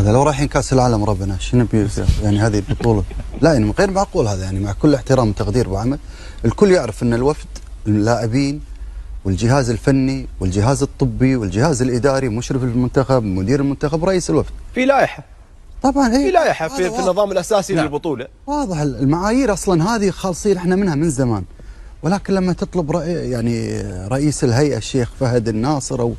هذا لو رايحين كاس العالم ربنا شنو يعني هذه البطوله. لا يعني غير معقول هذا، يعني مع كل احترام وتقدير ابو عمد، الكل يعرف ان الوفد اللاعبين والجهاز الفني والجهاز الطبي والجهاز الاداري، مشرف المنتخب، مدير المنتخب، رئيس الوفد، في لائحه طبعا في لائحه في النظام الاساسي للبطوله. واضح المعايير اصلا هذه خالصين احنا منها من زمان، ولكن لما تطلب يعني رئيس الهيئه الشيخ فهد الناصر او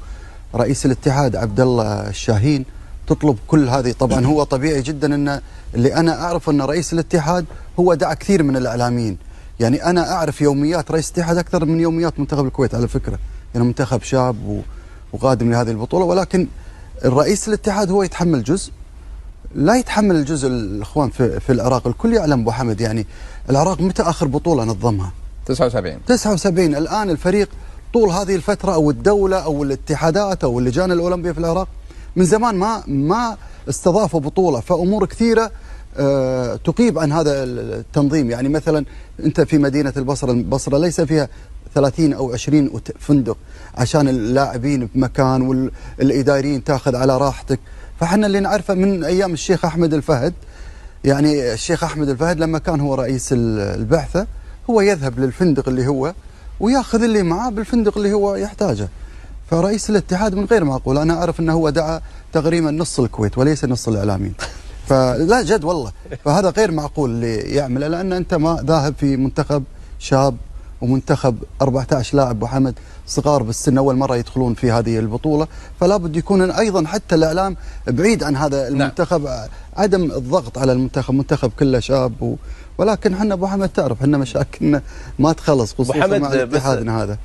رئيس الاتحاد عبد الله الشاهين تطلب كل هذه، طبعا هو طبيعي جدا ان اللي انا اعرف ان رئيس الاتحاد هو دعا كثير من الاعلاميين، يعني انا اعرف يوميات رئيس الاتحاد اكثر من يوميات منتخب الكويت على فكره، يعني منتخب شاب وقادم لهذه البطوله، ولكن الرئيس الاتحاد هو يتحمل جزء، لا يتحمل الجزء الاخوان في العراق. الكل يعلم ابو حمد، يعني العراق متى اخر بطوله نظمها؟ 79. الان الفريق طول هذه الفتره او الدوله او الاتحادات او اللجان الاولمبيه في العراق من زمان ما استضافوا بطوله، فامور كثيره تقيب عن هذا التنظيم. يعني مثلا انت في مدينه البصره ليس فيها 30 او 20 فندق عشان اللاعبين بمكان والاداريين تاخذ على راحتك. فاحنا اللي نعرفه من ايام الشيخ احمد الفهد، يعني الشيخ احمد الفهد لما كان هو رئيس البعثه هو يذهب للفندق اللي هو وياخذ اللي معاه بالفندق اللي هو يحتاجه. فرئيس الاتحاد من غير معقول، انا اعرف انه هو دعا تقريبا نص الكويت وليس نص الاعلاميين. فلا جد والله، فهذا غير معقول اللي يعمله، لان انت ما ذاهب في منتخب شاب ومنتخب 14 لاعب ابو حمد صغار بالسن اول مره يدخلون في هذه البطوله، فلا بد يكون ايضا حتى الاعلام بعيد عن هذا المنتخب. عدم الضغط على المنتخب، منتخب كله شاب ولكن احنا ابو حمد تعرف احنا مشاكلنا ما تخلص، خصوصا مع اتحادنا هذا.